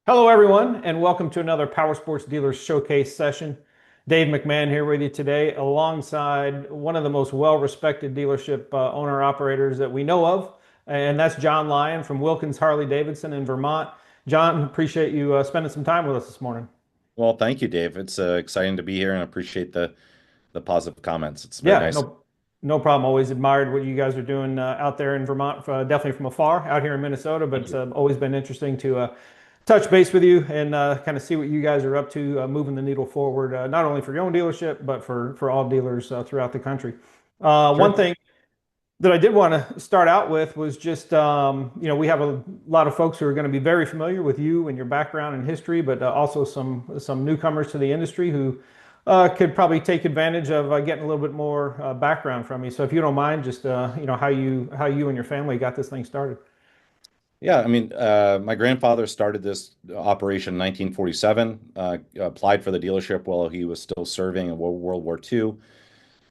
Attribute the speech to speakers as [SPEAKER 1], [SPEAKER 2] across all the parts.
[SPEAKER 1] Hello, everyone, and welcome to another Power Sports Dealers Showcase session. Dave McMahon here with you today, alongside one of the most well-respected dealership owner-operators that we know of, and that's John Lyon from Wilkins Harley Davidson in Vermont. John, appreciate you spending some time with us this morning.
[SPEAKER 2] Well, thank you, Dave. It's exciting to be here and I appreciate the positive comments. It's very
[SPEAKER 1] Yeah,
[SPEAKER 2] nice.
[SPEAKER 1] no problem. Always admired what you guys are doing out there in Vermont, definitely from afar, out here in Minnesota, but
[SPEAKER 2] Thank
[SPEAKER 1] it's
[SPEAKER 2] you.
[SPEAKER 1] always been interesting to touch base with you and kind of see what you guys are up to, moving the needle forward, not only for your own dealership, but for all dealers throughout the country. One
[SPEAKER 2] Sure.
[SPEAKER 1] thing that I did want to start out with was just, we have a lot of folks who are going to be very familiar with you and your background and history, but also some newcomers to the industry who could probably take advantage of getting a little bit more background from you. So if you don't mind, just how you and your family got this thing started.
[SPEAKER 2] Yeah, I mean, my grandfather started this operation in 1947, applied for the dealership while he was still serving in World War II,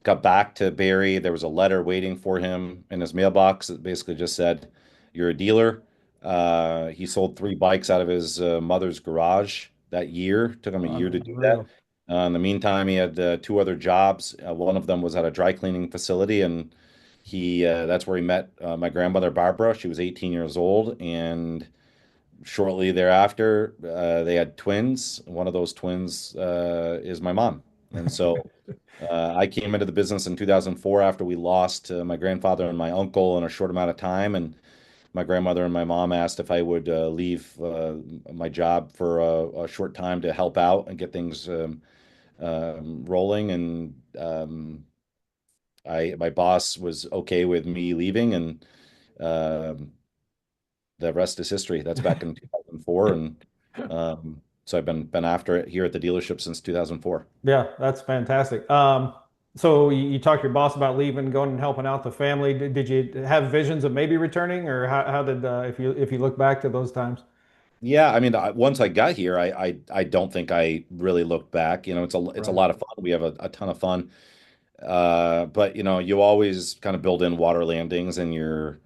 [SPEAKER 2] got back to Barrie. There was a letter waiting for him in his mailbox that basically just said, "You're a dealer." He sold three bikes out of his mother's garage that year. Took him a year to do that.
[SPEAKER 1] Unreal.
[SPEAKER 2] In the meantime, he had two other jobs. One of them was at a dry cleaning facility, and he that's where he met my grandmother Barbara. She was 18 years old, and shortly thereafter, they had twins. One of those twins is my mom, and so. I came into the business in 2004 after we lost my grandfather and my uncle in a short amount of time, and my grandmother and my mom asked if I would leave my job for a short time to help out and get things rolling. And my boss was okay with me leaving, and um the rest is history. That's back in 2004, and so I've been after it here at the dealership since 2004.
[SPEAKER 1] Yeah, that's fantastic. So you talked to your boss about leaving, going and helping out the family. Did you have visions of maybe returning, or how did if you look back to those times?
[SPEAKER 2] Yeah, I mean, once I got here, I don't think I really looked back. It's a
[SPEAKER 1] Right.
[SPEAKER 2] lot of fun. We have a ton of fun. But you always kind of build in water landings in your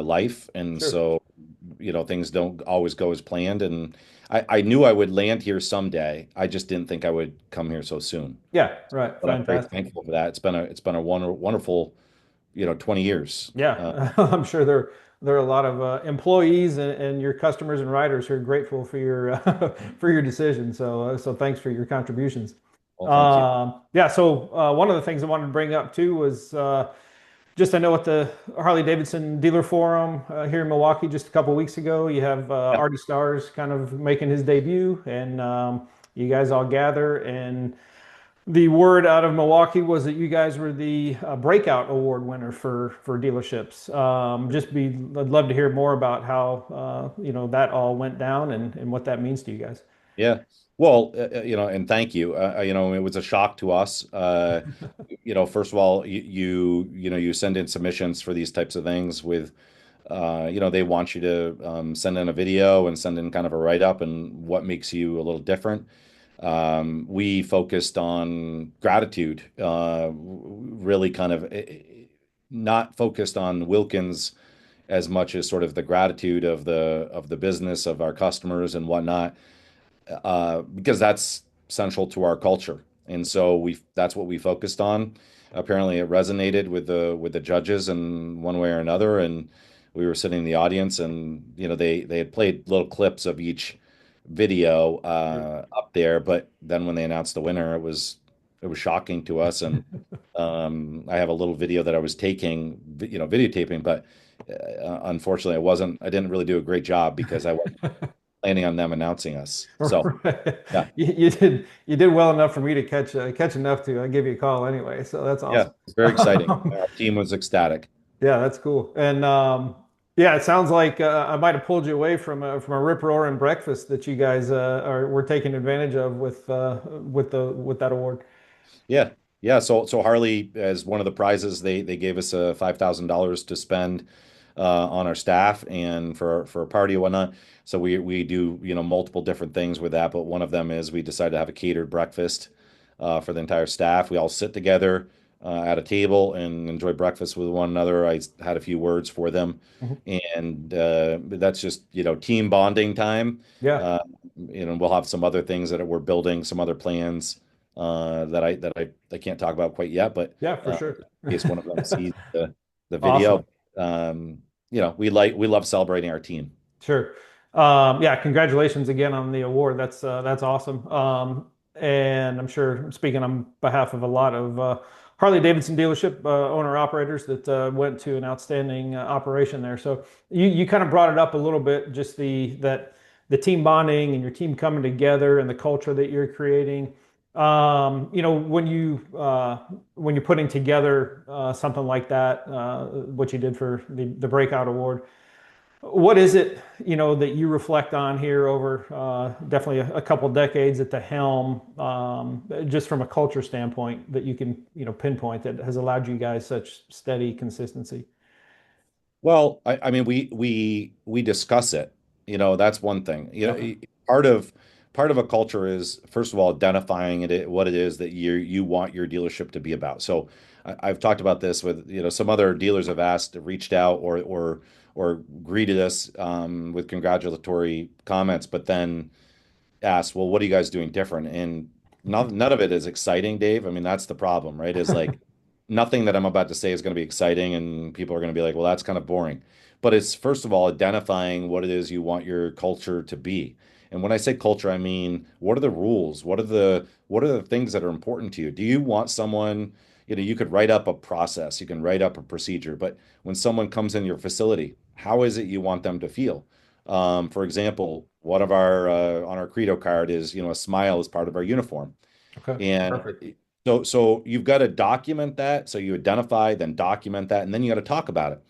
[SPEAKER 2] life, and
[SPEAKER 1] Sure.
[SPEAKER 2] so things don't always go as planned. And I knew I would land here someday. I just didn't think I would come here so soon.
[SPEAKER 1] Yeah. Right.
[SPEAKER 2] But I'm very
[SPEAKER 1] Fantastic.
[SPEAKER 2] thankful for that. It's been a wonderful 20 years.
[SPEAKER 1] Yeah, I'm sure there are a lot of employees and your customers and riders who are grateful for your for your decision. So thanks for your contributions.
[SPEAKER 2] Well, thank you.
[SPEAKER 1] Yeah. So one of the things I wanted to bring up too was just I know at the Harley Davidson Dealer Forum here in Milwaukee just a couple weeks ago, you have
[SPEAKER 2] Yeah.
[SPEAKER 1] Artie Stars kind of making his debut, and you guys all gather. And the word out of Milwaukee was that you guys were the Breakout Award winner for dealerships. I'd love to hear more about how that all went down and what that means to you guys.
[SPEAKER 2] Yeah. Well, and thank you. It was a shock to us. First of all, you send in submissions for these types of things with, they want you to send in a video and send in kind of a write-up and what makes you a little different. We focused on gratitude, really kind of not focused on Wilkins as much as sort of the gratitude of the business of our customers and whatnot, because that's central to our culture. And so that's what we focused on. Apparently it resonated with the judges in one way or another. And we were sitting in the audience, and they had played little clips of each video up there, but then when they announced the winner, it was shocking to us. And I have a little video that I was taking, videotaping, but unfortunately I didn't really do a great job because I wasn't planning on them announcing us. So
[SPEAKER 1] Right.
[SPEAKER 2] yeah,
[SPEAKER 1] You did well enough for me to catch enough to give you a call anyway. So that's
[SPEAKER 2] yeah,
[SPEAKER 1] awesome.
[SPEAKER 2] it's very exciting. Our team was ecstatic.
[SPEAKER 1] Yeah, that's cool. And yeah, it sounds like I might have pulled you away from a rip roaring breakfast that you guys were taking advantage of with that award.
[SPEAKER 2] Yeah. Yeah. So Harley, as one of the prizes, they gave us $5,000 to spend on our staff and for a party and whatnot. So we do, multiple different things with that, but one of them is we decided to have a catered breakfast for the entire staff. We all sit together. at a table and enjoy breakfast with one another. I had a few words for them,
[SPEAKER 1] Mhm.
[SPEAKER 2] and that's just team bonding time.
[SPEAKER 1] Yeah.
[SPEAKER 2] Uh, we'll have some other things that we're building, some other plans that I can't talk about quite yet, but
[SPEAKER 1] Yeah, for
[SPEAKER 2] in
[SPEAKER 1] sure.
[SPEAKER 2] case one of them sees the video,
[SPEAKER 1] Awesome.
[SPEAKER 2] we love celebrating our team.
[SPEAKER 1] Sure. Yeah, congratulations again on the award. That's awesome. And I'm sure speaking on behalf of a lot of Harley Davidson dealership owner operators that went to an outstanding operation there. So you kind of brought it up a little bit, just the team bonding and your team coming together and the culture that you're creating. When you're putting together something like that, what you did for the Breakout Award. What is it, that you reflect on here over definitely a couple decades at the helm, just from a culture standpoint that you can, pinpoint that has allowed you guys such steady consistency?
[SPEAKER 2] Well, I mean, we discuss it. That's one thing.
[SPEAKER 1] Okay.
[SPEAKER 2] Part of part of a culture is, first of all, identifying what it is that you want your dealership to be about. So I've talked about this with, some other dealers have asked, reached out, or greeted us with congratulatory comments, but then asked, well, what are you guys doing different? And none of it is exciting, Dave. I mean, that's the problem, right? Is like nothing that I'm about to say is going to be exciting, and people are going to be like, well, that's kind of boring. But it's first of all identifying what it is you want your culture to be. And when I say culture, I mean, what are the rules? What are the things that are important to you? Do you want someone, you could write up a process, you can write up a procedure, but when someone comes in your facility, how is it you want them to feel? For example, one of our on our Credo card is, a smile is part of our uniform.
[SPEAKER 1] Okay.
[SPEAKER 2] And
[SPEAKER 1] Perfect.
[SPEAKER 2] so you've got to document that. So you identify, then document that, and then you got to talk about it.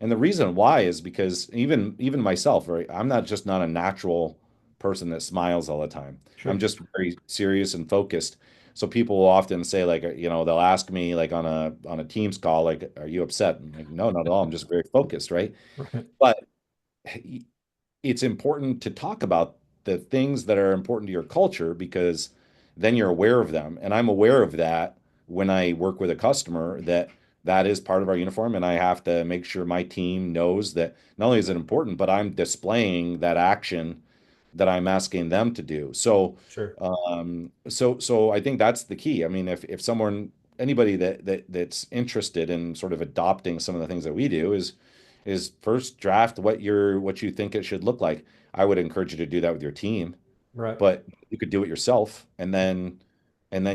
[SPEAKER 2] And the reason why is because even myself, right? I'm not a natural person that smiles all the time. I'm
[SPEAKER 1] Sure.
[SPEAKER 2] just very serious and focused. So people will often say, like, they'll ask me, like, on a Teams call, like, are you upset? I'm like, no, not at all. I'm just very focused, right?
[SPEAKER 1] Right.
[SPEAKER 2] But it's important to talk about the things that are important to your culture because then you're aware of them. And I'm aware of that when I work with a customer that is part of our uniform. And I have to make sure my team knows that not only is it important, but I'm displaying that action that I'm asking them to do.
[SPEAKER 1] Sure.
[SPEAKER 2] So I think that's the key. I mean, if anybody that's interested in sort of adopting some of the things that we do is first draft what you think it should look like. I would encourage you to do that with your team,
[SPEAKER 1] Right.
[SPEAKER 2] but you could do it yourself, and then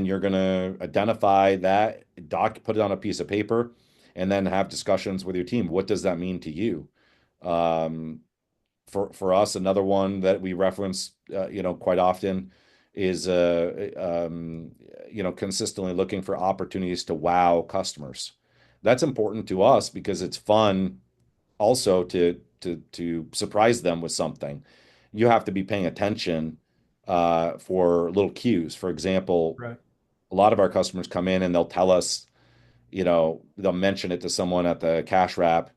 [SPEAKER 2] you're gonna identify that put it on a piece of paper, and then have discussions with your team. What does that mean to you? Um, for us, another one that we reference, quite often is consistently looking for opportunities to wow customers. That's important to us because it's fun also to surprise them with something. You have to be paying attention for little cues. For example,
[SPEAKER 1] Right.
[SPEAKER 2] a lot of our customers come in and they'll tell us, they'll mention it to someone at the cash wrap.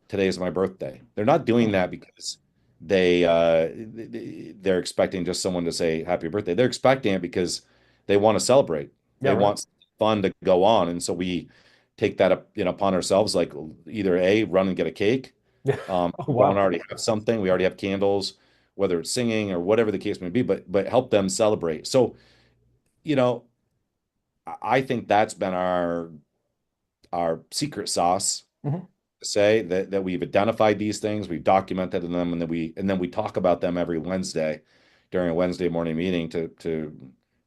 [SPEAKER 2] Today's my birthday. They're not doing
[SPEAKER 1] Hmm.
[SPEAKER 2] that because they're expecting just someone to say happy birthday. They're expecting it because they want to celebrate.
[SPEAKER 1] Yeah.
[SPEAKER 2] They
[SPEAKER 1] Right.
[SPEAKER 2] want fun to go on, and so we take that up, upon ourselves. Like either A, run and get a cake.
[SPEAKER 1] Yeah.
[SPEAKER 2] If
[SPEAKER 1] Oh,
[SPEAKER 2] we don't
[SPEAKER 1] wow.
[SPEAKER 2] already have something, we already have candles, whether it's singing or whatever the case may be. But help them celebrate. So you know, I think that's been our secret sauce
[SPEAKER 1] Hmm.
[SPEAKER 2] to say that we've identified these things, we've documented them, and then we talk about them every Wednesday during a Wednesday morning meeting to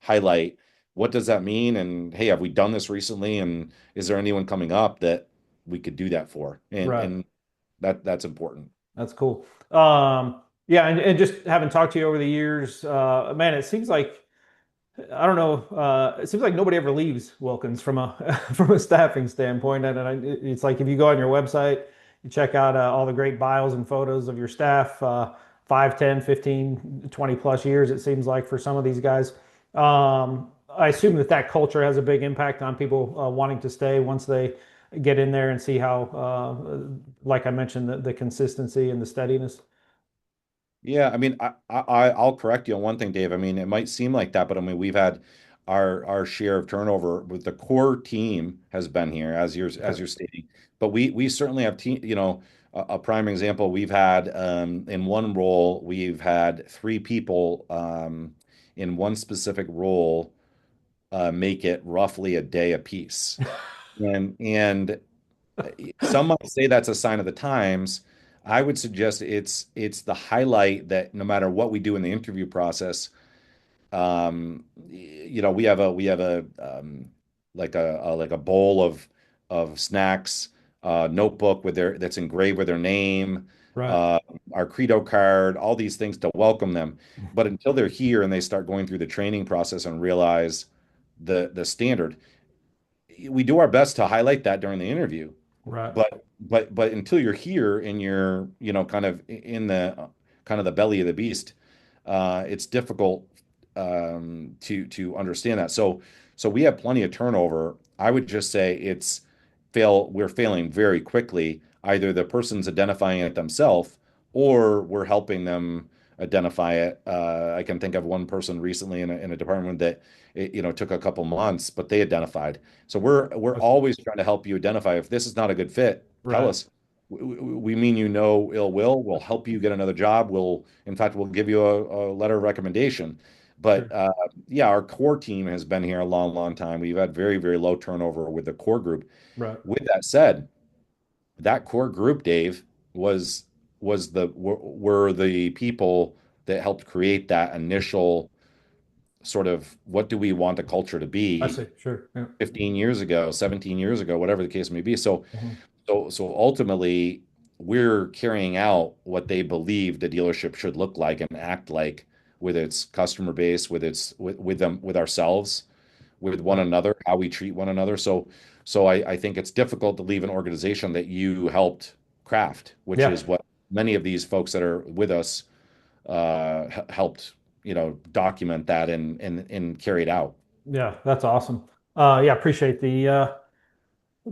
[SPEAKER 2] highlight what does that mean, and hey, have we done this recently, and is there anyone coming up that we could do that for? And
[SPEAKER 1] Right.
[SPEAKER 2] and that's important.
[SPEAKER 1] That's cool. Yeah, and just having talked to you over the years, man, it seems like I don't know. It seems like nobody ever leaves Wilkins from a from a staffing standpoint, it's like if you go on your website, you check out all the great bios and photos of your staff, 5, 10, 15, 20 plus years. It seems like for some of these guys. I assume that culture has a big impact on people wanting to stay once they get in there and see how, like I mentioned, the consistency and the steadiness.
[SPEAKER 2] Yeah, I mean, I'll correct you on one thing, Dave. I mean, it might seem like that, but I mean, we've had our share of turnover. With the core team has been here,
[SPEAKER 1] Okay.
[SPEAKER 2] as you're stating, but we certainly have team. A prime example, we've had in one role, we've had three people in one specific role make it roughly a day apiece, and some might say that's a sign of the times. I would suggest it's the highlight that no matter what we do in the interview process, we have a like a bowl of snacks, notebook with their that's engraved with their name,
[SPEAKER 1] Right.
[SPEAKER 2] uh, our credo card, all these things to welcome them. But until they're here and they start going through the training process and realize the standard, we do our best to highlight that during the interview.
[SPEAKER 1] Right.
[SPEAKER 2] But until you're here and you're, kind of in the kind of the belly of the beast, it's difficult to understand that. So we have plenty of turnover. I would just say we're failing very quickly. Either the person's identifying it themselves or we're helping them identify it. I can think of one person recently in a department that took a couple months, but they identified. So we're
[SPEAKER 1] Okay.
[SPEAKER 2] always trying to help you identify if this is not a good fit, tell
[SPEAKER 1] Right.
[SPEAKER 2] us. We mean no ill will. We'll help you get another job. In fact, we'll give you a letter of recommendation. But
[SPEAKER 1] Sure.
[SPEAKER 2] yeah, our core team has been here a long, long time. We've had very, very low turnover with the core group.
[SPEAKER 1] Right.
[SPEAKER 2] With that said, that core group, Dave, was were the people that helped create that initial sort of what do we want the culture to
[SPEAKER 1] I
[SPEAKER 2] be
[SPEAKER 1] see. Sure. Yeah.
[SPEAKER 2] 15 years ago, 17 years ago, whatever the case may be. So
[SPEAKER 1] Mhm.
[SPEAKER 2] so ultimately, we're carrying out what they believe the dealership should look like and act like with its customer base, with them, with ourselves, with one
[SPEAKER 1] Right.
[SPEAKER 2] another, how we treat one another. So I think it's difficult to leave an organization that you helped craft, which
[SPEAKER 1] Yeah.
[SPEAKER 2] is what many of these folks that are with us helped, document that and carry it out.
[SPEAKER 1] Yeah. That's awesome. Yeah. Appreciate the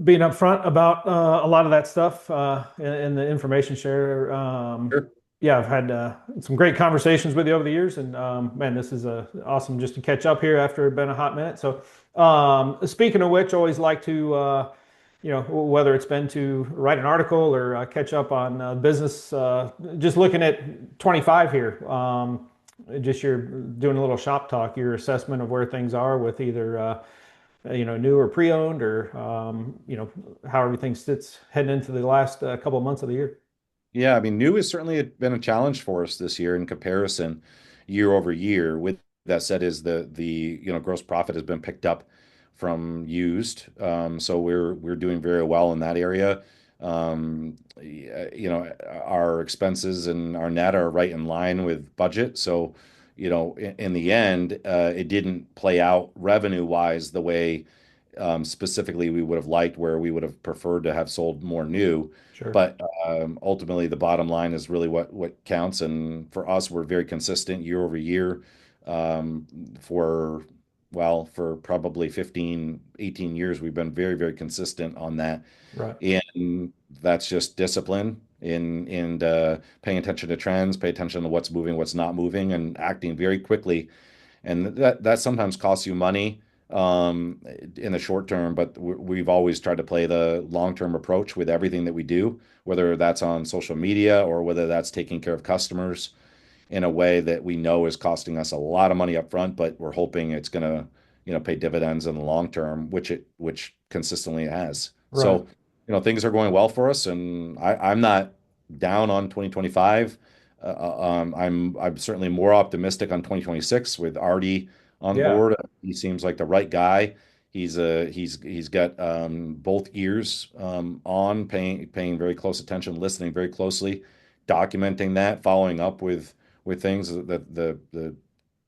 [SPEAKER 1] being upfront about a lot of that stuff and the information share.
[SPEAKER 2] Sure.
[SPEAKER 1] Yeah, I've had some great conversations with you over the years, and man, this is awesome just to catch up here after it's been a hot minute. So, speaking of which, always like to, whether it's been to write an article or catch up on business, just looking at 25 here. Just you're doing a little shop talk, your assessment of where things are with either new or pre-owned, or how everything sits heading into the last couple of months of the year.
[SPEAKER 2] Yeah, I mean, new has certainly been a challenge for us this year in comparison year over year. With that said, is the gross profit has been picked up from used, so we're doing very well in that area. Our expenses and our net are right in line with budget. So, in the end, it didn't play out revenue wise the way specifically we would have liked, where we would have preferred to have sold more new.
[SPEAKER 1] Sure.
[SPEAKER 2] But ultimately, the bottom line is really what counts. And for us, we're very consistent year over year. Um, for for probably 15, 18 years, we've been very, very consistent on that.
[SPEAKER 1] Right.
[SPEAKER 2] And that's just discipline and paying attention to trends, pay attention to what's moving, what's not moving, and acting very quickly. And that sometimes costs you money in the short term, but we've always tried to play the long-term approach with everything that we do, whether that's on social media or whether that's taking care of customers in a way that we know is costing us a lot of money up front, but we're hoping it's going to, pay dividends in the long term, which consistently it has.
[SPEAKER 1] Right.
[SPEAKER 2] So, things are going well for us, and I'm not down on 2025. I'm certainly more optimistic on 2026 with Artie on
[SPEAKER 1] Yeah.
[SPEAKER 2] board. He seems like the right guy. He's got both ears on, paying very close attention, listening very closely, documenting that, following up with things that the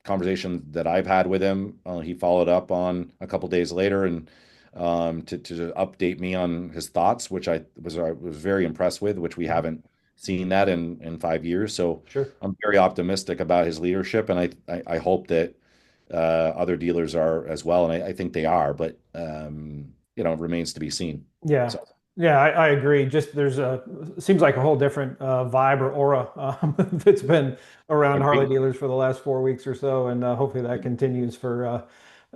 [SPEAKER 2] conversation that I've had with him, he followed up on a couple days later and to update me on his thoughts, which I was very impressed with, which we
[SPEAKER 1] Mhm.
[SPEAKER 2] haven't seen that in 5 years. So
[SPEAKER 1] Sure.
[SPEAKER 2] I'm very optimistic about his leadership, and I hope that other dealers are as well, and I think they are, but it remains to be seen.
[SPEAKER 1] Yeah.
[SPEAKER 2] So
[SPEAKER 1] Yeah, I agree. Just there's seems like a whole different vibe or aura that's been around Harley
[SPEAKER 2] agreed.
[SPEAKER 1] dealers for the last 4 weeks or so, and hopefully that continues for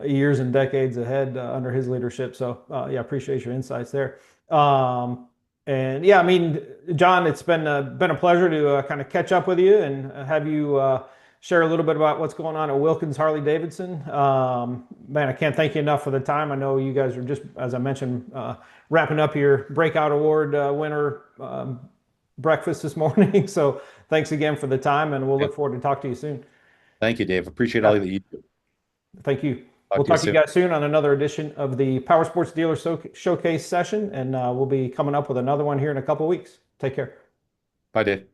[SPEAKER 1] years and decades ahead under his leadership. So yeah, appreciate your insights there. Um, and yeah, I mean, John, it's been a pleasure to kind of catch up with you and have you share a little bit about what's going on at Wilkins Harley Davidson. Man, I can't thank you enough for the time. I know you guys are just, as I mentioned, wrapping up your Breakout Award winner breakfast this morning. So thanks again for the time, and we'll
[SPEAKER 2] Yeah.
[SPEAKER 1] look forward to talk to you soon.
[SPEAKER 2] Thank you, Dave. Appreciate all
[SPEAKER 1] Yeah,
[SPEAKER 2] that you do.
[SPEAKER 1] thank you.
[SPEAKER 2] Talk
[SPEAKER 1] We'll
[SPEAKER 2] to you
[SPEAKER 1] talk to you
[SPEAKER 2] soon.
[SPEAKER 1] guys soon on another edition of the Power Sports Dealer Showcase session, and we'll be coming up with another one here in a couple weeks. Take care.
[SPEAKER 2] Bye, Dave.